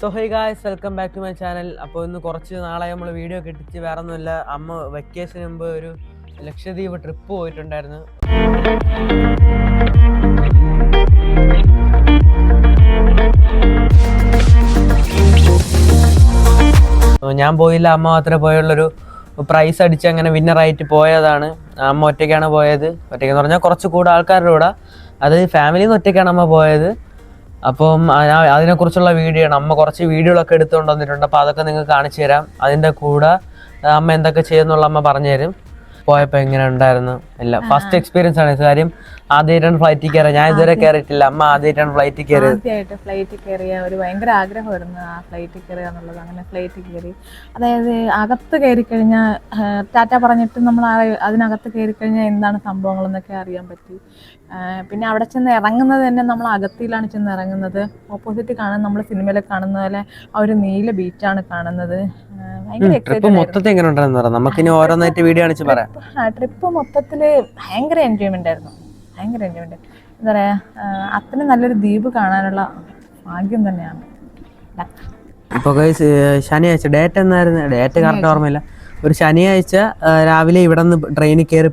So hey guys, welcome back to my channel. അപ്പോൾ ഇന്ന് കുറച്ച് നാളായി നമ്മൾ വീഡിയോ കിട്ടിച്ച് വേറെ ഒന്നുമില്ല. അമ്മ വെക്കേഷന് മുമ്പ് ഒരു ലക്ഷദ്വീപ് ട്രിപ്പ് പോയിട്ടുണ്ടായിരുന്നു. ഞാൻ പോയില്ല, അമ്മ മാത്രമേ പോയുള്ളൊരു പ്രൈസ് അടിച്ച് അങ്ങനെ വിന്നറായിട്ട് പോയതാണ്. അമ്മ ഒറ്റയ്ക്കാണ് പോയത്. ഒറ്റയ്ക്കെന്ന് പറഞ്ഞാൽ കുറച്ച് കൂടെ ആൾക്കാരുടെ കൂടെ, അത് ഫാമിലിയിൽ നിന്ന് ഒറ്റയ്ക്കാണ് അമ്മ പോയത്. അപ്പം അതിനെക്കുറിച്ചുള്ള വീഡിയോ ആണ്. അമ്മ കുറച്ച് വീഡിയോകളൊക്കെ എടുത്തുകൊണ്ട് വന്നിട്ടുണ്ട്. അപ്പോൾ അതൊക്കെ നിങ്ങൾക്ക് കാണിച്ചു തരാം. അതിൻ്റെ കൂടെ അമ്മ എന്തൊക്കെ ചെയ്യുന്നുള്ള അമ്മ പറഞ്ഞു തരും. പോയപ്പോൾ എങ്ങനെ ഉണ്ടായിരുന്നു എല്ലാം. ഫസ്റ്റ് എക്സ്പീരിയൻസ് ആണ്. കാര്യം ആദ്യമായിട്ടാണ് ഫ്ലൈറ്റിൽ കയറിയത്. ഞാൻ ഇതുവരെ കയറിയിട്ടില്ല. അമ്മ ആദ്യമായിട്ടാണ് ഫ്ലൈറ്റിൽ കയറിയത്. ആദ്യമായിട്ട് ഫ്ലൈറ്റിൽ കയറിയ ഒരു ഭയങ്കര ആഗ്രഹമായിരുന്നു ആ ഫ്ലൈറ്റിൽ കയറുക എന്നുള്ളത്. അങ്ങനെ ഫ്ലൈറ്റിൽ കയറി, അതായത് അകത്ത് കയറി കഴിഞ്ഞാൽ ടാറ്റ പറഞ്ഞിട്ട് നമ്മൾ അതിനകത്ത് കയറി കഴിഞ്ഞാൽ എന്താണ് സംഭവങ്ങളെന്നൊക്കെ അറിയാൻ പറ്റി. പിന്നെ അവിടെ ചെന്ന് ഇറങ്ങുന്നത് തന്നെ നമ്മൾ അകത്തിലാണ് ചെന്ന് ഇറങ്ങുന്നത്. ഓപ്പോസിറ്റ് കാണുന്നത് നമ്മൾ സിനിമയിലൊക്കെ കാണുന്ന പോലെ ആ ഒരു നീല ബീച്ചാണ് കാണുന്നത്. ട്രിപ്പ് മൊത്തത്തിൽ എങ്ങനെ ഉണ്ടായിരുന്നു പറയാം. നമുക്കിനി ഓരോന്നായിട്ട് വീഡിയോ കാണിച്ച് പറയാം. ട്രിപ്പ് മൊത്തത്തിൽ ഭയങ്കര എൻജോയ്മെന്റ് ആയിരുന്നു. ഭയങ്കര എൻജോയ്മെന്റ്. എന്താ പറയാ, അത്രയും നല്ലൊരു ദ്വീപ് കാണാനുള്ള ഭാഗ്യം തന്നെയാണ്. ഇപ്പോൾ ശനിയാഴ്ച ഡേറ്റ് എന്നായിരുന്നു, ഡേറ്റ് കറക്റ്റ് ഓർമ്മയില്ല. ഒരു ശനിയാഴ്ച രാവിലെ ഇവിടെ നിന്ന് ട്രെയിനിൽ കയറി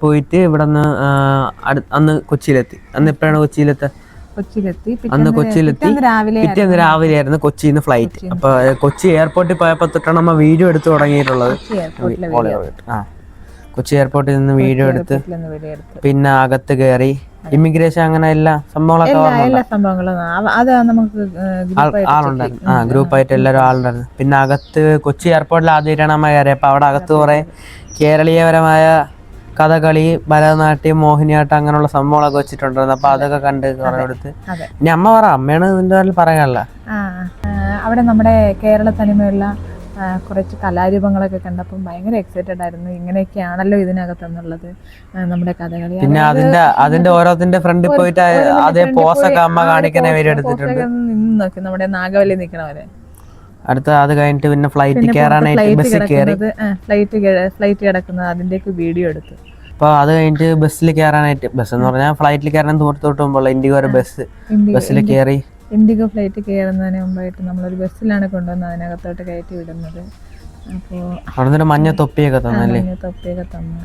പോയിട്ട് ഇവിടെ നിന്ന് അന്ന് കൊച്ചിയിലെത്തി. അന്ന് എപ്പോഴാണ് കൊച്ചിയിലെത്തി? അന്ന് കൊച്ചിയിലെത്തി. പിറ്റേന്ന് രാവിലെ ആയിരുന്നു കൊച്ചിയിൽ നിന്ന് ഫ്ലൈറ്റ്. അപ്പൊ കൊച്ചി എയർപോർട്ടിൽ പോയപ്പോൾ തൊട്ടാണ് നമ്മ വീഡിയോ എടുത്ത് തുടങ്ങിയിട്ടുള്ളത്. കൊച്ചി എയർപോർട്ടിൽ നിന്ന് വീഡിയോ എടുത്ത് പിന്നെ അകത്ത് കയറി ഇമിഗ്രേഷൻ അങ്ങനെ എല്ലാ സംഭവങ്ങളൊക്കെ ആളുണ്ടായിരുന്നു. ഗ്രൂപ്പായിട്ട് എല്ലാവരും ആളുണ്ടായിരുന്നു. പിന്നെ അകത്ത് കൊച്ചി എയർപോർട്ടിൽ ആദ്യമായിട്ടാണ് നമ്മ കയറി. അപ്പൊ അവിടെ അകത്ത് കുറെ കേരളീയപരമായ കഥകളി, ഭരതനാട്യം, മോഹിനിയാട്ടം അങ്ങനെയുള്ള സംഭവങ്ങളൊക്കെ വെച്ചിട്ടുണ്ടായിരുന്നു. അപ്പൊ അതൊക്കെ കണ്ട് കുറെ എടുത്ത്. ഇനി അമ്മ അമ്മയാണ് ഇതിന്റെ പറയാനുള്ള. അവിടെ നമ്മുടെ കേരള തനിമയുള്ള കുറച്ച് കലാരൂപങ്ങളൊക്കെ കണ്ടപ്പോൾ ഭയങ്കര എക്സൈറ്റഡ് ആയിരുന്നു. ഇങ്ങനെയൊക്കെയാണല്ലോ ഇതിനകത്തെന്നുള്ളത് നമ്മുടെ കഥകളി. പിന്നെ അതിന്റെ ഓരോത്തിന്റെ ഫ്രണ്ടിൽ പോയിട്ട് അതേ പോസൊക്കെ അമ്മ കാണിക്കുന്ന പേര് എടുത്തിട്ടുണ്ട്. നിന്ന് നോക്കി നമ്മുടെ നാഗവല്ലി നിൽക്കണവരെ. അടുത്ത അത് കഴിഞ്ഞിട്ട് പിന്നെ ഫ്ലൈറ്റ് കയറാനായിട്ട് ബസ്സിൽ കയറി. ഫ്ലൈറ്റ് കിടക്കുന്നത് അതിന്റെയൊക്കെ വീഡിയോ എടുത്തു. അപ്പൊ അത് കഴിഞ്ഞിട്ട് ബസ്സിൽ കയറാനായിട്ട്, ബസ് എന്ന് പറഞ്ഞാൽ ഫ്ലൈറ്റിൽ കയറാൻ ദൂരത്തോട്ട് പോകുമ്പോൾ ഇൻഡിഗോ ബസ്സിൽ കയറി. ഇൻഡിഗോ ഫ്ലൈറ്റ് കയറുന്നതിന് മുമ്പായിട്ട് നമ്മളൊരു ബസ്സിലാണ് കൊണ്ടുവന്ന് അതിനകത്തോട്ട് കയറ്റി വിടുന്നത്. അപ്പോൾ അവിടെ മഞ്ഞ തൊപ്പിയൊക്കെ തന്നു.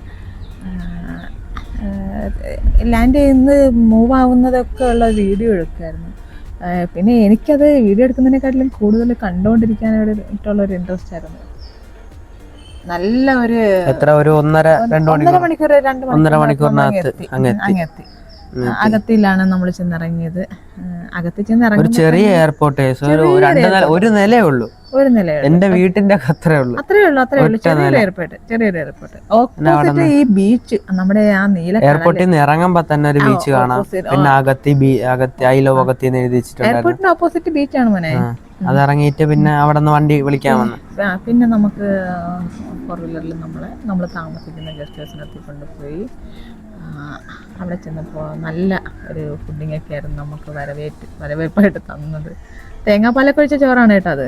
ലാൻഡ് ചെയ്യുന്നത് മൂവ് ആവുന്നതൊക്കെ ഉള്ള വീഡിയോ എടുക്കുമായിരുന്നു. പിന്നെ എനിക്കത് വീഡിയോ എടുക്കുന്നതിനെക്കാട്ടിലും കൂടുതൽ കണ്ടുകൊണ്ടിരിക്കാനായിട്ടുള്ള ഒരു ഇൻട്രസ്റ്റ് ആയിരുന്നു. നല്ല ഒരു ഒന്നര മണിക്കൂറിനകത്ത് അങ്ങെത്തി. അകത്തിലാണ് നമ്മൾ ചെന്നിറങ്ങിയത്. അകത്ത് ചെന്നിറങ്ങി ചെറിയ എയർപോർട്ട്, ഒരു നിലയേ ഉള്ളൂ. എന്റെ വീട്ടിന്റെ അത്രേ ഉള്ളൂ. ചെറിയൊരു എയർപോർട്ട്. ഓപ്പോസിറ്റ് ഈ ബീച്ച്, നമ്മുടെ ആ നീല എയർപോർട്ടിൽ നിന്ന് ഇറങ്ങുമ്പോ തന്നെ ഒരു ബീച്ച് കാണാം. പിന്നെ അകത്തി ഐ ലവ് അകത്തി എഴുതി വെച്ചിട്ടുണ്ട്. എയർപോർട്ടിന് ഓപ്പോസിറ്റ് ബീച്ചാണ് മോനെ. അത് ഇറങ്ങിയിട്ട് പിന്നെ അവിടെ നിന്ന് വണ്ടി വിളിക്കാൻ വന്നു. പിന്നെ നമുക്ക് ഫോർ വീലറിൽ നമ്മൾ താമസിക്കുന്ന ഗസ്റ്റ് ഹൗസിനെത്തി കൊണ്ടുപോയി. അവിടെ ചെന്നപ്പോൾ നല്ല ഒരു ഫുഡിങ് ഒക്കെ ആയിരുന്നു നമുക്ക് വരവേൽപ്പായിട്ട് തന്നത്. തേങ്ങാപ്പാലൊക്കെ ഒഴിച്ച ചോറാണ് കേട്ടോ അത്.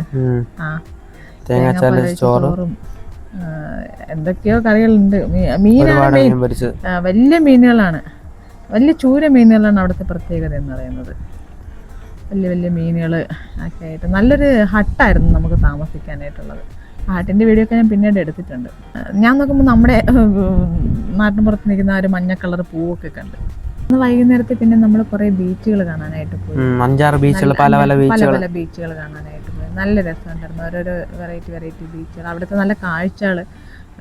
ചോറും എന്തൊക്കെയോ കറികളുണ്ട്. മീനാണ്, വലിയ മീനുകളാണ്, വലിയ ചൂര മീനുകളാണ് അവിടുത്തെ പ്രത്യേകത എന്ന് പറയുന്നത്. വലിയ വലിയ മീനുകൾ ഒക്കെ ആയിട്ട് നല്ലൊരു ഹട്ടായിരുന്നു നമുക്ക് താമസിക്കാനായിട്ടുള്ളത്. ഹാട്ടിൻ്റെ വീഡിയോ ഒക്കെ ഞാൻ പിന്നീട് എടുത്തിട്ടുണ്ട്. ഞാൻ നോക്കുമ്പോൾ നമ്മുടെ നാട്ടിൻപുറത്ത് നിൽക്കുന്ന ഒരു മഞ്ഞ കളർ പൂവൊക്കെ കണ്ട്. അന്ന് വൈകുന്നേരത്ത് പിന്നെ നമ്മൾ കുറേ ബീച്ചുകൾ കാണാനായിട്ട് പോയി. 5-6 ബീച്ചുകൾ, പല പല ബീച്ചുകൾ കാണാനായിട്ട് പോയി. നല്ല രസമുണ്ടായിരുന്നു. ഓരോരോ വെറൈറ്റി ബീച്ചുകൾ, അവിടുത്തെ നല്ല കാഴ്ചകൾ.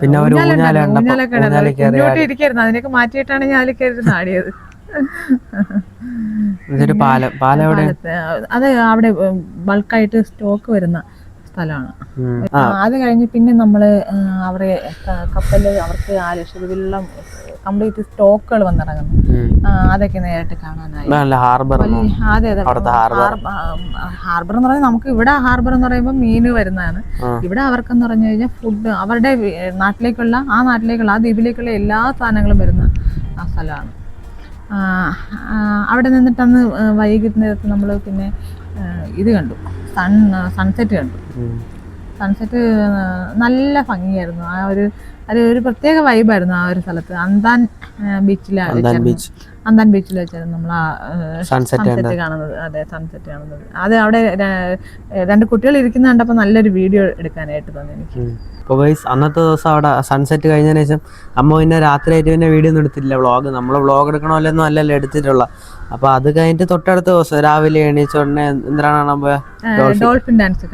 പിന്നെ ഊഞ്ഞാലൊക്കെ ഇരിക്കായിരുന്നു. അതിനൊക്കെ മാറ്റിയിട്ടാണ് ഞാൻ അതിൽ കയറി നാടിയത്. അത് അവിടെ ബൾക്കായിട്ട് സ്റ്റോക്ക് വരുന്ന സ്ഥലമാണ്. അത് കഴിഞ്ഞ് പിന്നെ നമ്മള് അവരെ കപ്പല് അവർക്ക് ആ ലക്ഷദ്വീപിലുള്ള കംപ്ലീറ്റ് സ്റ്റോക്കുകൾ വന്നിറങ്ങുന്നു. അതൊക്കെ നേരിട്ട് കാണാനായി. ഹാർബർ എന്ന് പറഞ്ഞാൽ നമുക്ക് ഇവിടെ ഹാർബർ എന്ന് പറയുമ്പോൾ മീന് വരുന്നതാണ്. ഇവിടെ അവർക്കെന്ന് പറഞ്ഞു കഴിഞ്ഞാൽ ഫുഡ്, അവരുടെ നാട്ടിലേക്കുള്ള ആ ദ്വീപിലേക്കുള്ള എല്ലാ സാധനങ്ങളും വരുന്ന ആ സ്ഥലമാണ്. അവിടെ നിന്നിട്ടന്ന് വൈകുന്നേരത്ത് നമ്മൾ പിന്നെ ഇത് കണ്ടു, സൺസെറ്റ് കണ്ടു. സൺസെറ്റ് നല്ല ഭംഗിയായിരുന്നു. ഒരു പ്രത്യേക വൈബായിരുന്നു ആ ഒരു സ്ഥലത്ത്. അന്താൻ ബീച്ചിലാണ് അന്താൻ ബീച്ചിൽ വെച്ചായിരുന്നു നമ്മൾ സൺസെറ്റ് സൺസെറ്റ് കാണുന്നത്. അതെ, സൺസെറ്റ് കാണുന്നത്. അത് അവിടെ 2 കുട്ടികൾ ഇരിക്കുന്ന കണ്ടപ്പോൾ നല്ലൊരു വീഡിയോ എടുക്കാനായിട്ട് തോന്നി എനിക്ക്. അപ്പോൾ ഗൈസ് അന്നത്തെ ദിവസം അവിടെ സൺസെറ്റ് കഴിഞ്ഞതിന് ശേഷം അമ്മ പിന്നെ രാത്രിയായിട്ട് പിന്നെ വീഡിയോ ഒന്നും എടുത്തില്ല. വ്ളോഗ് നമ്മൾ വ്ളോഗ് എടുക്കണമല്ലോ അല്ലല്ലോ എടുത്തിട്ടുള്ള. അപ്പോൾ അത് കഴിഞ്ഞിട്ട് തൊട്ടടുത്ത ദിവസം രാവിലെ എണീച്ച ഉടനെ എന്തിനാണ്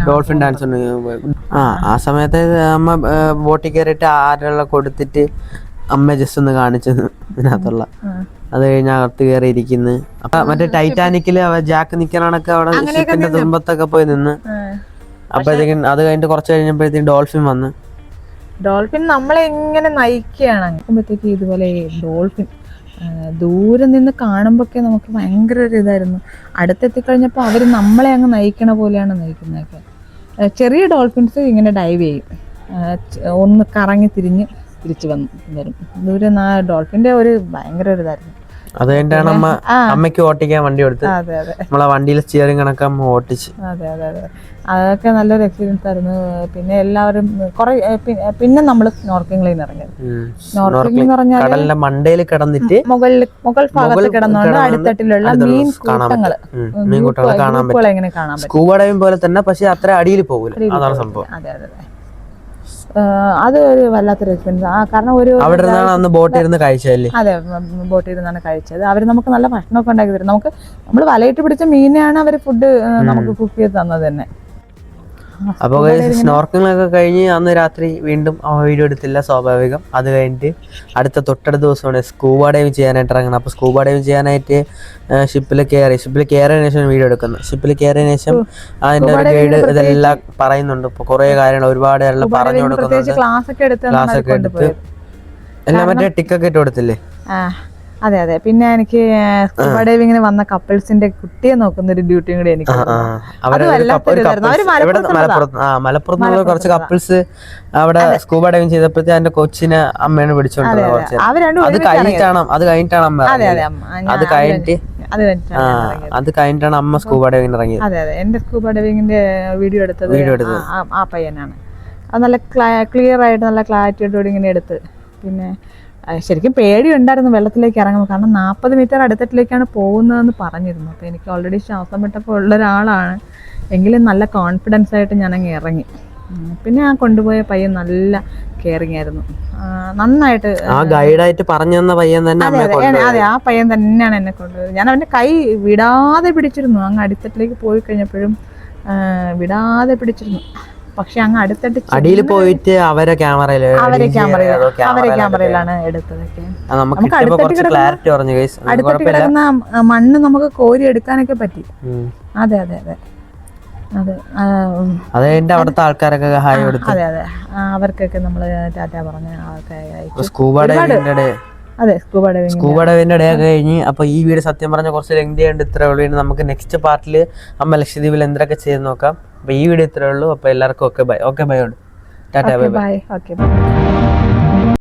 ഡോൾഫിൻ ഡാൻസ് ഉണ്ട്. ആ സമയത്ത് അമ്മ ബോട്ടിൽ കയറിയിട്ട് ആരെല്ലാം കൊടുത്തിട്ട് അമ്മ ജസ്റ്റ് ഒന്ന് കാണിച്ചത് ഇതിനകത്തുള്ള. അത് കഴിഞ്ഞ് അകത്ത് കയറി ഇരിക്കുന്നു. അപ്പൊ മറ്റേ ടൈറ്റാനിക്കില് ജാക്ക് നിക്കണൊക്കെ അവിടെ ഷിപ്പിന്റെ തുമ്പത്തൊക്കെ പോയി നിന്ന്. അപ്പോഴത്തേക്കും അത് കഴിഞ്ഞിട്ട് കുറച്ച് കഴിഞ്ഞപ്പോഴത്തേക്കും ഡോൾഫിൻ വന്ന്. ഡോൾഫിൻ നമ്മളെ എങ്ങനെ നയിക്കുകയാണ്. അങ്ങോട്ടേക്ക് ഇതുപോലെ ഡോൾഫിൻ ദൂരെ നിന്ന് കാണുമ്പോഴൊക്കെ നമുക്ക് ഭയങ്കര ഒരു ഇതായിരുന്നു. അടുത്തെത്തിക്കഴിഞ്ഞപ്പോൾ അവർ നമ്മളെ അങ്ങ് നയിക്കണ പോലെയാണ് നയിക്കുന്നതൊക്കെ. ചെറിയ ഡോൾഫിൻസ് ഇങ്ങനെ ഡൈവ് ചെയ്യും, ഒന്ന് കറങ്ങി തിരിച്ചു വരും. ദൂരെ ഡോൾഫിന്റെ ഒരു ഭയങ്കര ഒരു ഇതായിരുന്നു. അത് കഴിഞ്ഞിട്ടാണ് അമ്മയ്ക്ക് ഓട്ടിക്കാൻ വണ്ടി കൊടുത്ത്. നമ്മളെ വണ്ടിയിൽ സ്റ്റിയറിംഗ് കണക്ക് അമ്മ ഓട്ടിച്ച്. അതെ, അതൊക്കെ നല്ലൊരു എക്സ്പീരിയൻസ് ആയിരുന്നു. പിന്നെ എല്ലാവരും പിന്നെ നമ്മൾ സ്നോർക്കിംഗിൽ ഇറങ്ങിയത്. സ്നോർക്കിംഗ് എന്ന് പറഞ്ഞാൽ കടലിന്റെ മണ്ടയിൽ കിടന്നിട്ട് മുകൾ ഭാഗത്ത് കിടന്നുകൊണ്ട് അടിത്തട്ടിലുള്ള മീൻകൂട്ടങ്ങൾ കാണാൻ പറ്റും. സ്കൂബ ഡൈവിംഗ് പോലെ തന്നെ, പക്ഷെ അത്ര അടിയിൽ പോകില്ല. അതാണ് സംഭവം. അതെ, അത് ഒരു വല്ലാത്തൊരു എക്സ്പീരിയൻസ്. കാരണം അവിടെ അന്ന് ബോട്ടിൽ ഇരുന്ന് കഴിച്ചല്ലേ? അതെ, ബോട്ടിൽ ഇരുന്നാണ് കഴിച്ചത്. അവർ നമുക്ക് നല്ല ഭക്ഷണമൊക്കെ ഉണ്ടാക്കി തരും. നമ്മൾ വലയിട്ട് പിടിച്ച മീനെയാണ് അവർ ഫുഡ് നമുക്ക് കുക്ക് ചെയ്ത് തന്നത് തന്നെ. അപ്പോൾ സ്നോർക്കിംഗ് ഒക്കെ കഴിഞ്ഞ് അന്ന് രാത്രി വീണ്ടും വീഡിയോ എടുത്തില്ല, സ്വാഭാവികം. അത് കഴിഞ്ഞിട്ട് തൊട്ടടുത്ത ദിവസമാണ് സ്കൂബ ഡൈവിംഗ് ചെയ്യാനായിട്ട് ഇറങ്ങണം. അപ്പോൾ സ്കൂബ ഡൈവിംഗ് ചെയ്യാനായിട്ട് ഷിപ്പിൽ കയറിയതിനു ശേഷം വീഡിയോ എടുക്കുന്നത്. ഷിപ്പിൽ കയറിയതിനു ശേഷം അതിന്റെ ഒരു ഗൈഡ് ഇതെല്ലാം പറയുന്നുണ്ട്. ഇപ്പോൾ കുറേ കാര്യങ്ങൾ ഒരുപാട് പറഞ്ഞു കൊടുക്കുന്നുണ്ട്. ക്ലാസ് ഒക്കെ എടുത്ത് എല്ലാം മറ്റേ ടിക്കൊക്കെ ഇട്ട് കൊടുത്തില്ലേ? അതെ. പിന്നെ എനിക്ക് സ്കൂബ ഡൈവിങ്ങിന് വന്ന കപ്പിൾസിന്റെ കുട്ടിയെ നോക്കുന്ന ഒരു ഡ്യൂട്ടിയും കൂടി എനിക്ക്. മലപ്പുറത്ത് കുറച്ച് കപ്പിൾസ് അവിടെ സ്കൂബ ഡൈവിംഗ് ചെയ്തപ്പോഴത്തെ അതിന്റെ കൊച്ചിനെ അമ്മയാണ് പിടിച്ചോണ്ട്. അത് കഴിഞ്ഞിട്ടാണ് അമ്മ. അത് കഴിഞ്ഞിട്ടാണ് അമ്മ സ്കൂബ ഡൈവിംഗ് ഇറങ്ങിയത്. അതെ, എന്റെ സ്കൂബ ഡൈവിങ്ങിന്റെ വീഡിയോ എടുത്തത് ആ പയ്യനാണ്. അത് നല്ല ക്ലിയർ ആയിട്ട് നല്ല ക്ലാരിറ്റിയോടുകൂടി ഇങ്ങനെ എടുത്ത്. പിന്നെ ശരിക്കും പേടിയുണ്ടായിരുന്നു വെള്ളത്തിലേക്ക് ഇറങ്ങുമ്പോൾ. കാരണം 40 മീറ്റർ അടുത്തട്ടിലേക്കാണ് പോകുന്നതെന്ന് പറഞ്ഞിരുന്നു. അപ്പോൾ എനിക്ക് ഓൾറെഡി ശ്വാസം വിട്ടപ്പോൾ ഉള്ളൊരാളാണ്. എങ്കിലും നല്ല കോൺഫിഡൻസ് ആയിട്ട് ഞാനങ്ങ് ഇറങ്ങി. പിന്നെ ആ കൊണ്ടുപോയ പയ്യൻ നല്ല കെയറിങ് ആയിരുന്നു, നന്നായിട്ട്. ഗൈഡായിട്ട് പറഞ്ഞു തന്ന പയ്യൻ തന്നെ? അതെ, ആ പയ്യൻ തന്നെയാണ് എന്നെ കൊണ്ടുപോയത്. ഞാൻ അവൻ്റെ കൈ വിടാതെ പിടിച്ചിരുന്നു. അങ്ങ് അടിത്തട്ടിലേക്ക് പോയി കഴിഞ്ഞപ്പോഴും വിടാതെ പിടിച്ചിരുന്നു. പക്ഷെ അങ്ങ് അടുത്തിട്ട് അടിയിൽ പോയിട്ട് അവരെ ക്യാമറയിലാണ് എടുത്തതൊക്കെ. അടുത്തിട്ട് കിടക്കുന്ന മണ്ണ് നമുക്ക് കോരി എടുക്കാനൊക്കെ പറ്റി. അതെ, അവിടുത്തെ ആൾക്കാരൊക്കെ അതെ, അവർക്കൊക്കെ നമ്മള് ടാറ്റ പറഞ്ഞ ആൾക്കാരെ. സ്കൂബ ഡൈവിന്റെ ഡേ കഴിഞ്ഞ്. അപ്പൊ ഈ വീഡിയോ സത്യം പറഞ്ഞ കുറച്ച് ലെങ്തി ഉണ്ട്. ഇത്രേ ഉള്ളൂ. നമുക്ക് നെക്സ്റ്റ് പാർട്ടില് അമ്മ ലക്ഷദ്വീപിൽ എന്തൊക്കെ ചെയ്ത് നോക്കാം. അപ്പൊ ഈ വീഡിയോ ഇത്രേ ഉള്ളൂ. അപ്പൊ എല്ലാവർക്കും ഓക്കെ ബൈ. ടാറ്റ, ബൈ.